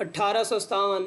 1857,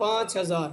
5000,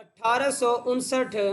1859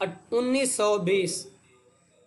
1920।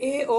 A.O.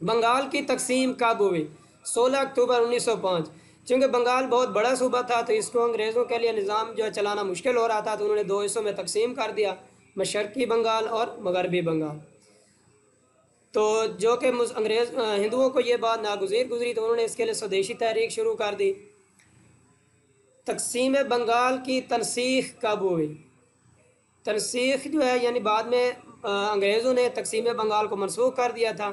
Bengal کی تقسیم کب ہوئی؟ 16 اکتوبر 1905۔ چونکہ بنگال بہت بڑا صوبہ تھا تو اس کو انگریزوں کے لیے نظام جو ہے چلانا مشکل ہو رہا تھا، تو انہوں نے 2 حصوں میں تقسیم کر دیا، مشرقی بنگال اور مغربی بنگال۔ تو جو کہ انگریز ہندوؤں کو یہ بات ناگزیر گزری تو انہوں نے اس کے لیے سودیشی تحریک شروع کر دی۔ تقسیم بنگال کی تنسیخ کب ہوئی؟ تنسیخ جو ہے یعنی بعد میں انگریزوں نے تقسیم بنگال کو منسوخ کر دیا تھا،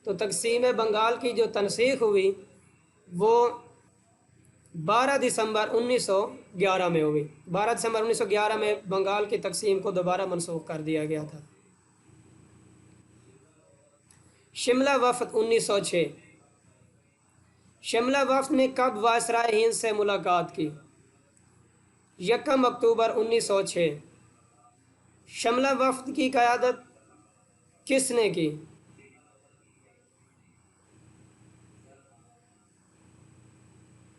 تو تقسیم بنگال کی جو تنسیخ ہوئی وہ 12 دسمبر 1911 میں ہوئی۔ 12 دسمبر 1911 میں بنگال کی تقسیم کو دوبارہ منسوخ کر دیا گیا تھا۔ شملہ وفد 1906۔ شملہ وفد نے کب وائسرائے ہند سے ملاقات کی؟ 1 اکتوبر 1906۔ شملہ وفد کی قیادت کس نے کی؟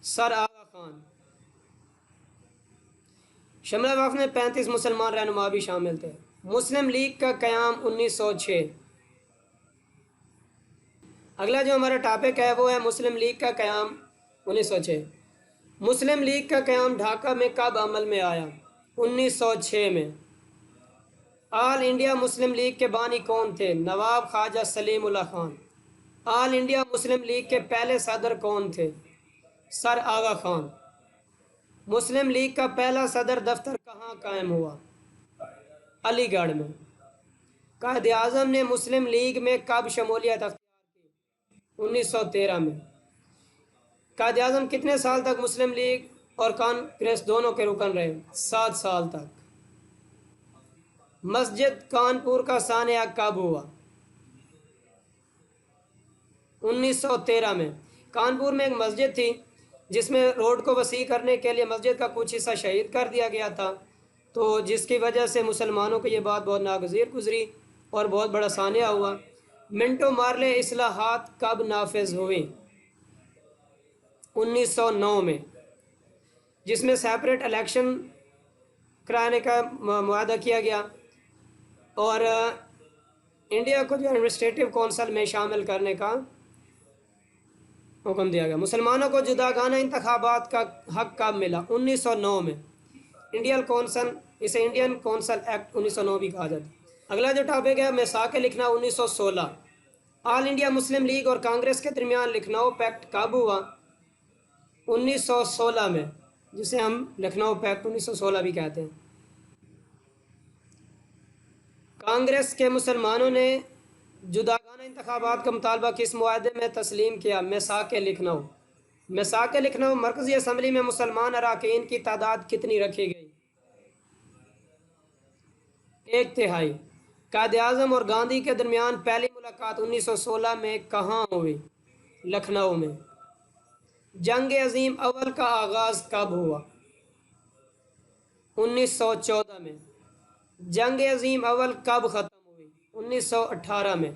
سر آغا خان۔ شملہ وفد میں 35 مسلمان رہنما بھی شامل تھے۔ مسلم لیگ کا قیام 1906۔ اگلا جو ہمارا ٹاپک ہے وہ ہے مسلم لیگ کا قیام 1906۔ مسلم لیگ کا قیام ڈھاکہ میں کب عمل میں آیا؟ 1906 میں۔ آل انڈیا مسلم لیگ کے بانی کون تھے؟ نواب خواجہ سلیم اللہ خان۔ آل انڈیا مسلم لیگ کے پہلے صدر کون تھے؟ سر آغا خان۔ مسلم لیگ کا پہلا صدر دفتر کہاں قائم ہوا؟ علی گڑھ میں۔ قائد اعظم نے مسلم لیگ میں کب شمولیت اختیار کی؟ 1913 میں۔ قائد اعظم کتنے سال تک مسلم لیگ اور کانگریس دونوں کے رکن رہے؟ 7 سال تک۔ مسجد کانپور کا سانحہ کب ہوا؟ 1913 میں۔ کانپور میں ایک مسجد تھی جس میں روڈ کو وسیع کرنے کے لیے مسجد کا کچھ حصہ شہید کر دیا گیا تھا، تو جس کی وجہ سے مسلمانوں کو یہ بات بہت ناگزیر گزری اور بہت بڑا سانحہ ہوا۔ منٹو مارلے اصلاحات کب نافذ ہوئی؟ 1909 میں، جس میں سیپریٹ الیکشن کرانے کا معاہدہ کیا گیا اور انڈیا کو جو ایڈمنسٹریٹو کونسل میں شامل کرنے کا حکم دیا گیا۔ مسلمانوں کو جداگانہ انتخابات کا حق کب ملا؟ 1909 میں۔ اسے انڈین کونسل ایکٹ 1909 بھی کہا جاتا ہے۔ اگلا جو ٹاپک ہے میثاق لکھنؤ 1916۔ آل انڈیا مسلم لیگ اور کانگریس کے درمیان لکھنؤ پیکٹ کب ہوا؟ 1916 میں، جسے ہم لکھنؤ پیکٹ 1916 بھی کہتے ہیں۔ کانگریس کے مسلمانوں نے جداگانہ انتخابات کا مطالبہ کس معاہدے میں تسلیم کیا؟ میثاق لکھنؤ۔ میثاق لکھنؤ مرکزی اسمبلی میں مسلمان اراکین کی تعداد کتنی رکھی گئی؟ 1/3۔ قائد اعظم اور گاندھی کے درمیان پہلی ملاقات 1916 میں کہاں ہوئی؟ لکھنؤ میں۔ جنگ عظیم اول کا آغاز کب ہوا؟ 1914 میں۔ جنگ عظیم اول کب ختم ہوئی؟ 1918 میں۔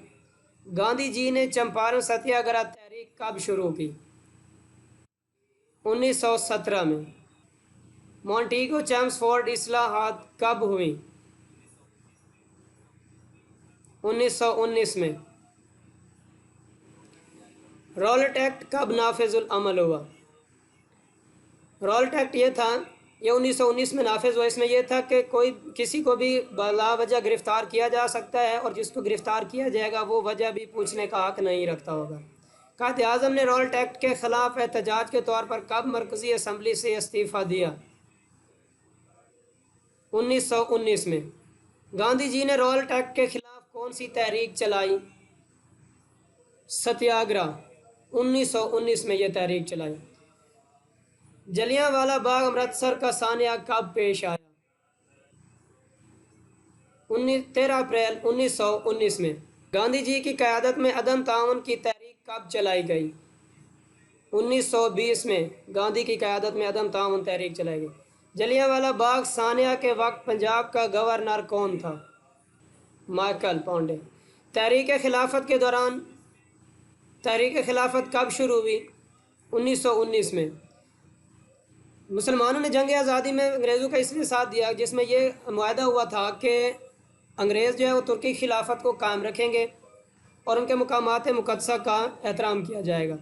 گاندھی جی نے چمپارن ستیہ گرہ تحریک کب شروع کی؟ 1917 میں۔ مونٹیگو چیمسفورڈ اصلاحات کب ہوئی؟ 1919 میں۔ رولٹ ایکٹ کب نافذ العمل ہوا؟ رولٹ ایکٹ یہ 1919 میں نافذ ہوا۔ اس میں یہ تھا کہ کسی کو بھی بلا وجہ گرفتار کیا جا سکتا ہے اور جس کو گرفتار کیا جائے گا وہ وجہ بھی پوچھنے کا حق نہیں رکھتا ہوگا۔ قائد اعظم نے رولٹ ایکٹ کے خلاف احتجاج کے طور پر کب مرکزی اسمبلی سے استعفیٰ دیا؟ 1919 میں۔ گاندھی جی نے رولٹ ایکٹ کے خلاف کون سی تحریک چلائی؟ ستیاگرہ۔ 1919 میں یہ تحریک چلائی۔ جلیاں والا باغ امرتسر کا سانحہ کب پیش آیا؟ 13 اپریل 1919 میں۔ گاندھی جی کی قیادت میں عدم تعاون کی تحریک کب چلائی گئی؟ 1920 میں گاندھی کی قیادت میں عدم تعاون تحریک چلائی گئی۔ جلیاں والا باغ سانحہ کے وقت پنجاب کا گورنر کون تھا؟ مائیکل پاونڈے۔ تحریک خلافت کے دوران تحریک خلافت کب شروع ہوئی؟ 1919 میں۔ مسلمانوں نے جنگ آزادی میں انگریزوں کا اس لیے ساتھ دیا جس میں یہ معاہدہ ہوا تھا کہ انگریز جو ہے وہ ترکی خلافت کو قائم رکھیں گے اور ان کے مقامات مقدسہ کا احترام کیا جائے گا۔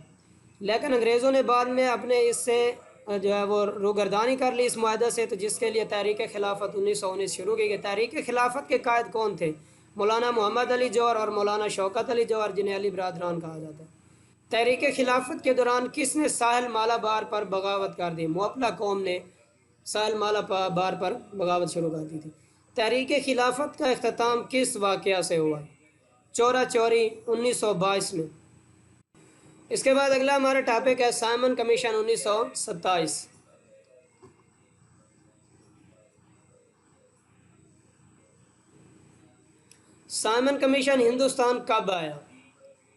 لیکن انگریزوں نے بعد میں اپنے اس سے جو ہے وہ روگردانی کر لی اس معاہدے سے، تو جس کے لیے تحریک خلافت 1919 شروع کی گئی۔ تحریک خلافت کے قائد کون تھے؟ مولانا محمد علی جوہر اور مولانا شوکت علی جوہر، جنہیں علی برادران کہا جاتا ہے۔ تحریک خلافت کے دوران کس نے ساحل مالابار پر بغاوت کر دی؟ موپلا قوم نے ساحل مالابار پر بغاوت شروع کر دی تھی۔ تحریک خلافت کا اختتام کس واقعہ سے ہوا؟ چورا چوری 1922 میں۔ اس کے بعد اگلا ہمارا ٹاپک ہے Simon commission 1927۔ Simon commission Hindustan کب آیا؟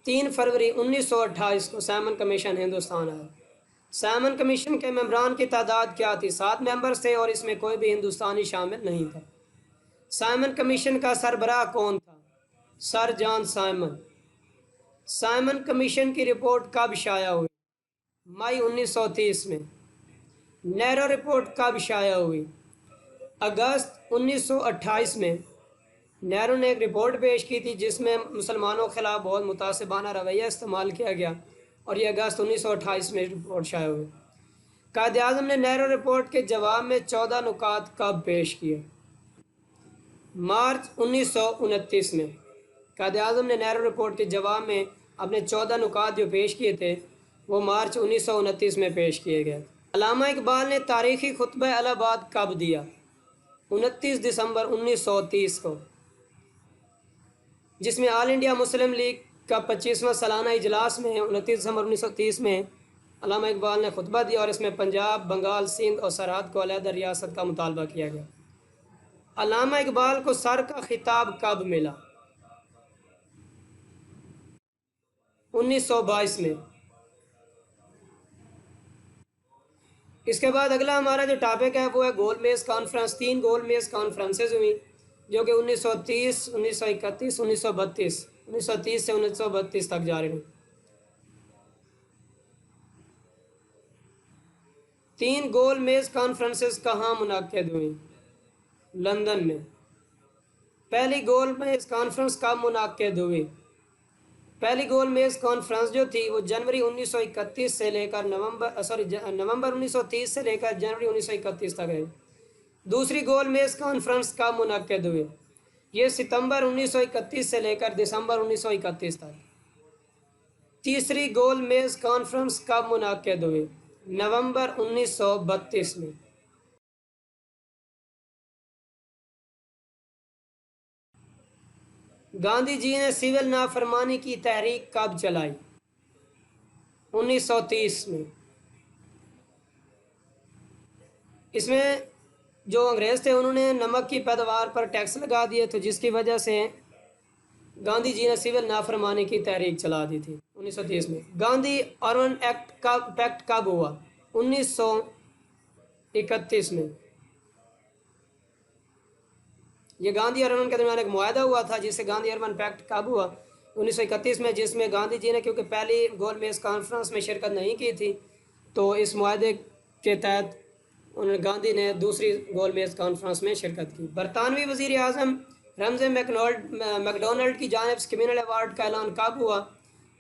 3 فروری 1928 کو سائمن کمیشن ہندوستان آیا۔ سائمن کمیشن کے ممبران کی تعداد کیا تھی؟ 7 ممبرز تھے اور اس میں کوئی بھی ہندوستانی شامل نہیں تھا۔ سائمن کمیشن کا سربراہ کون تھا؟ سر جان سائمن۔ سائمن کمیشن کی رپورٹ کب شائع ہوئی؟ مئی 1930 میں۔ نہرو رپورٹ کب شائع ہوئی؟ اگست 1928 میں۔ نہرو نے ایک رپورٹ پیش کی تھی جس میں مسلمانوں کے خلاف بہت متعصبانہ رویہ استعمال کیا گیا، اور یہ اگست 1928 میں رپورٹ شائع ہوئی۔ قائد اعظم نے نہرو رپورٹ کے جواب میں 14 نکات کب پیش کیے؟ مارچ 1929 میں۔ قائد اعظم نے نہرو رپورٹ کے جواب میں اپنے 14 نکات جو پیش کیے تھے وہ مارچ 1929 میں پیش کیے گئے۔ علامہ اقبال نے تاریخی خطبہ الہ آباد کب دیا؟ 29 دسمبر 1930 کو، جس میں آل انڈیا مسلم لیگ کا 25واں سالانہ اجلاس میں 29 دسمبر 1930 میں علامہ اقبال نے خطبہ دیا، اور اس میں پنجاب، بنگال، سندھ اور سرحد کو علیحدہ ریاست کا مطالبہ کیا گیا۔ علامہ اقبال کو سر کا خطاب کب ملا؟ 1922 میں۔ اس کے بعد اگلا ہمارا جو ٹاپک ہے وہ ہے گول میز کانفرنس۔ 3 گول میز کانفرنسز ہوئی جو کہ 1930، 1931، 1932، 1930 سے 1932 تک جاری ہوئی۔ 3 گول میز کانفرنسز کہاں منعقد ہوئی؟ لندن میں۔ پہلی گول میز کانفرنس کب منعقد ہوئی؟ پہلی گول میز کانفرنس جو تھی وہ جنوری 1931 سے لے کر نومبر 1930 سے لے کر جنوری 1931 تک رہی۔ دوسری گول میز کانفرنس کب منعقد ہوئی؟ یہ ستمبر 1931 سے لے کر دسمبر 1931 تک۔ تیسری گول میز کانفرنس کب منعقد ہوئی؟ نومبر 1932 میں۔ گاندھی جی نے سول نافرمانی کی تحریک کب چلائی؟ 1930 میں۔ اس میں جو انگریز تھے انہوں نے نمک کی پیداوار پر ٹیکس لگا دیے تھے، جس کی وجہ سے گاندھی جی نے سول نافرمانی کی تحریک چلا دی تھی 1930 میں۔ گاندھی ارون پیکٹ کب ہوا؟ 1931 میں۔ یہ گاندھی ارون کے درمیان ایک معاہدہ ہوا تھا جس سے گاندھی ارون پیکٹ کب ہوا؟ 1931 میں، جس میں گاندھی جی نے کیونکہ پہلی گول میز کانفرنس میں شرکت نہیں کی تھی تو اس معاہدے کے تحت گاندھی نے دوسری گول میز کانفرنس میں شرکت کی۔ برطانوی وزیر اعظم رمزے میکڈونلڈ کی جانب سے کمیونل ایوارڈ کا اعلان کب ہوا؟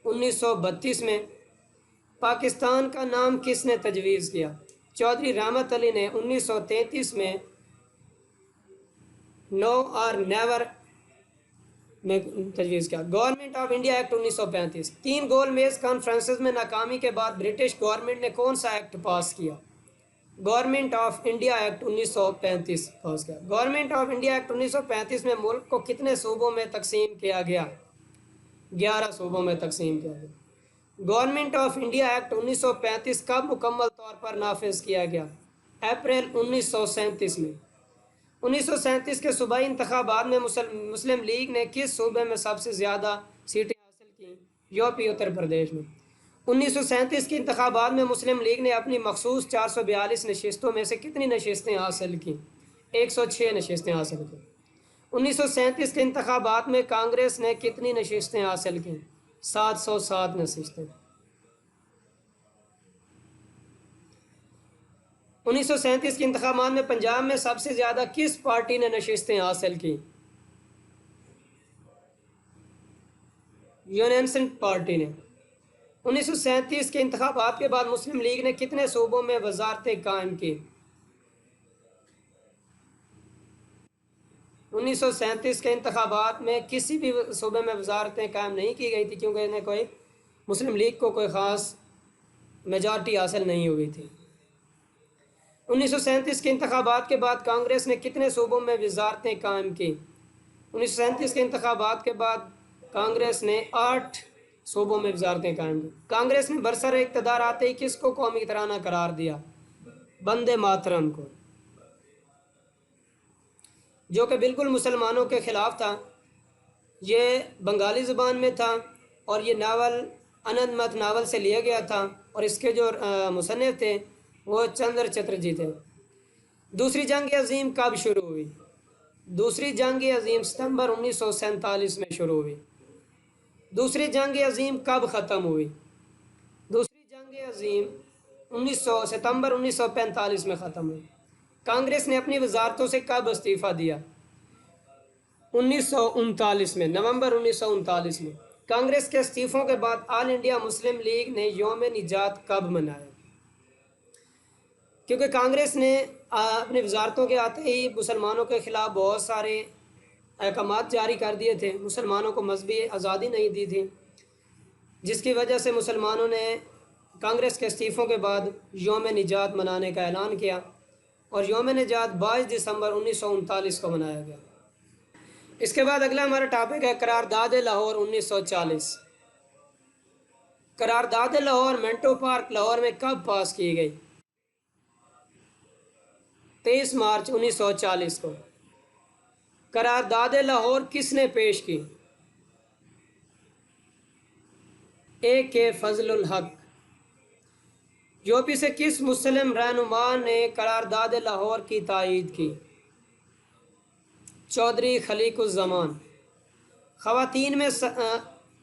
1932 میں۔ پاکستان کا نام کس نے تجویز کیا؟ چودھری رحمت علی نے 1933 میں نو اور نیور میں تجویز کیا۔ Government of India act 1935۔ 3 گول میز کانفرنسز میں ناکامی کے بعد برٹش گورنمنٹ نے کون سا ایکٹ پاس کیا؟ گورنمنٹ آف انڈیا ایکٹ 1935 پاس کیا۔ گورنمنٹ آف انڈیا ایکٹ 1935 میں ملک کو کتنے صوبوں میں تقسیم کیا گیا؟ 11 صوبوں میں تقسیم کیا گیا۔ گورنمنٹ آف انڈیا ایکٹ 1935 کب مکمل طور پر نافذ کیا گیا؟ اپریل 1937 میں۔ 1937 کے صوبائی انتخابات میں مسلم لیگ نے کس صوبے میں سب سے زیادہ سیٹیں حاصل کیں؟ یوپی اتر پردیش میں۔ 1937 کے انتخابات میں مسلم لیگ نے اپنی مخصوص 442 نشستوں میں سے کتنی نشستیں حاصل کیں؟ 106 نشستیں حاصل کیں۔ 1937 کے انتخابات میں کانگریس نے کتنی نشستیں حاصل کیں؟ 707 نشستیں۔ 1937 کے انتخابات میں پنجاب میں سب سے زیادہ کس پارٹی نے نشستیں حاصل کی؟ یونینسنٹ پارٹی نے 1937 کے انتخابات کے بعد مسلم لیگ نے کتنے صوبوں میں وزارتیں قائم کی؟ 1937 کے انتخابات میں کسی بھی صوبے میں وزارتیں قائم نہیں کی گئی تھی، کیونکہ انہیں کوئی مسلم لیگ کو کوئی خاص میجارٹی حاصل نہیں ہوئی تھی۔ 1937 کے انتخابات کے بعد کانگریس نے کتنے صوبوں میں وزارتیں قائم کی؟ 1937 کے انتخابات کے بعد کانگریس نے 8 صوبوں میں وزارتیں قائم کی۔ کانگریس نے برسر اقتدار آتے ہی کس کو قومی ترانہ قرار دیا؟ بندے ماترم کو، جو کہ بالکل مسلمانوں کے خلاف تھا۔ یہ بنگالی زبان میں تھا اور یہ ناول انند مت ناول سے لیا گیا تھا، اور اس کے جو مصنف تھے وہ چندر چترجی تھے۔ دوسری جنگ عظیم کب شروع ہوئی؟ دوسری جنگ عظیم ستمبر 1947 میں شروع ہوئی۔ دوسری جنگ عظیم کب ختم ہوئی؟ دوسری جنگ عظیم ستمبر 1945 میں ختم ہوئی۔ کانگریس نے اپنی وزارتوں سے کب استعفیٰ دیا؟ 1939 میں، نومبر 1939 میں۔ کانگریس کے استعفوں کے بعد آل انڈیا مسلم لیگ نے یوم نجات کب منایا؟ کیونکہ کانگریس نے اپنی وزارتوں کے آتے ہی مسلمانوں کے خلاف بہت سارے احکامات جاری کر دیے تھے، مسلمانوں کو مذہبی آزادی نہیں دی تھی، جس کی وجہ سے مسلمانوں نے کانگریس کے استعفوں کے بعد یوم نجات منانے کا اعلان کیا، اور یوم نجات 22 دسمبر 1939 کو منایا گیا۔ اس کے بعد اگلا ہمارا ٹاپک ہے قرارداد لاہور 1940۔ قرارداد لاہور منٹو پارک لاہور میں کب پاس کی گئی؟ 23 مارچ 1940 کو۔ قرارداد لاہور کس نے پیش کی؟ کے فضل الحق۔ یوپی سے کس مسلم رہنما نے قرارداد لاہور کی تائید کی؟ چودھری خلیق الزمان۔ خواتین میں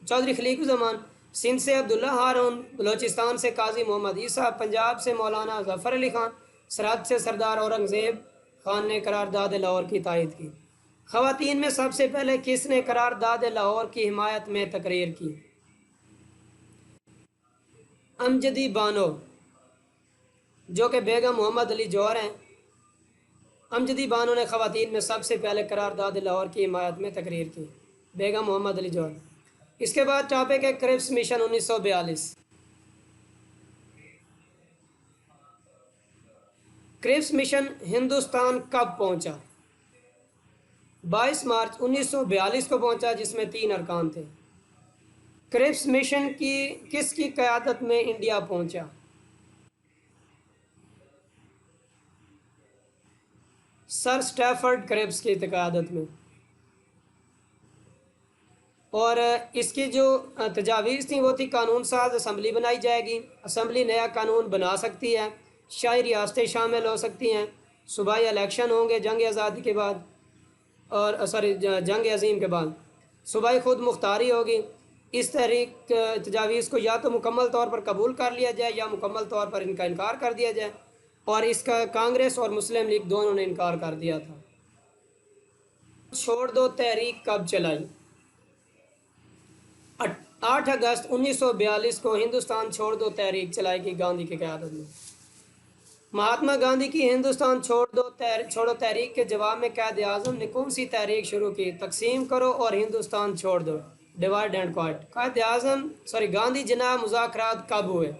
چودھری خلیق الزمان۔ سندھ سے عبداللہ ہارون، بلوچستان سے قاضی محمد عیسیٰ، پنجاب سے مولانا ظفر علی خان، سرحد سے سردار اورنگزیب خان نے قرارداد لاہور کی تائید کی۔ خواتین میں سب سے پہلے کس نے قرارداد لاہور کی حمایت میں تقریر کی؟ امجدی بانو، جو کہ بیگم محمد علی جوہر ہیں۔ امجدی بانو نے خواتین میں سب سے پہلے قرارداد لاہور کی حمایت میں تقریر کی، بیگم محمد علی جوہر۔ اس کے بعد ٹاپک ہے کرپس مشن 1942۔ کرپس مشن ہندوستان کب پہنچا؟ 22 مارچ 1942 کو پہنچا، جس میں 3 ارکان تھے۔ کرپس مشن کی کس کی قیادت میں انڈیا پہنچا؟ سر سٹیفرڈ کرپس کی قیادت میں۔ اور اس کی جو تجاویز تھیں وہ تھی قانون ساز اسمبلی بنائی جائے گی، اسمبلی نیا قانون بنا سکتی ہے، شاہی ریاستیں شامل ہو سکتی ہیں، صوبائی الیکشن ہوں گے جنگ آزادی کے بعد، اور جنگ عظیم کے بعد صوبائی خود مختاری ہوگی۔ اس تحریک تجاویز کو یا تو مکمل طور پر قبول کر لیا جائے یا مکمل طور پر ان کا انکار کر دیا جائے، اور اس کا کانگریس اور مسلم لیگ دونوں نے انکار کر دیا تھا۔ چھوڑ دو تحریک کب چلائی؟ 8 اگست 1942 کو ہندوستان چھوڑ دو تحریک چلائی گئی گاندھی کی قیادت میں۔ مہاتما گاندھی کی ہندوستان چھوڑو تحریک کے جواب میں قائد اعظم نے کون سی تحریک شروع کی؟ تقسیم کرو اور ہندوستان چھوڑ دو، ڈیوائڈ اینڈ کوائٹ۔ گاندھی جناب مذاکرات کب ہوئے؟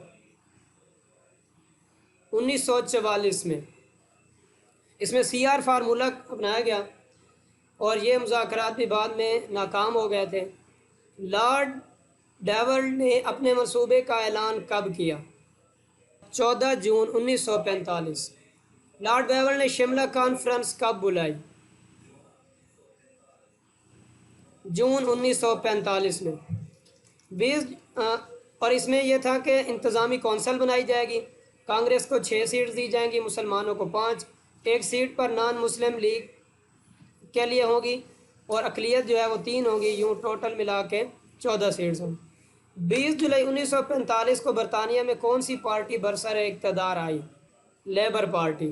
1944 میں۔ اس میں CR فارمولہ اپنایا گیا، اور یہ مذاکرات بھی بعد میں ناکام ہو گئے تھے۔ لارڈ ڈیول نے اپنے منصوبے کا اعلان کب کیا؟ 14 جون 1945۔ لارڈ ڈیول نے شملہ کانفرنس کب بلائی؟ جون 1945 میں۔ 20 اور اس میں یہ تھا کہ انتظامی کونسل بنائی جائے گی، کانگریس کو 6 سیٹس دی جائیں گی، مسلمانوں کو 5، ایک سیٹ پر نان مسلم لیگ کے لیے ہوگی، اور اقلیت جو ہے وہ 3 ہوگی، یوں ٹوٹل ملا کے 14 سیٹس ہوں۔ 20 جولائی 1945 کو برطانیہ میں کون سی پارٹی برسر اقتدار آئی؟ Labour party.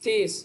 30।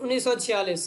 1946।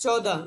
14,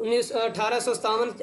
1857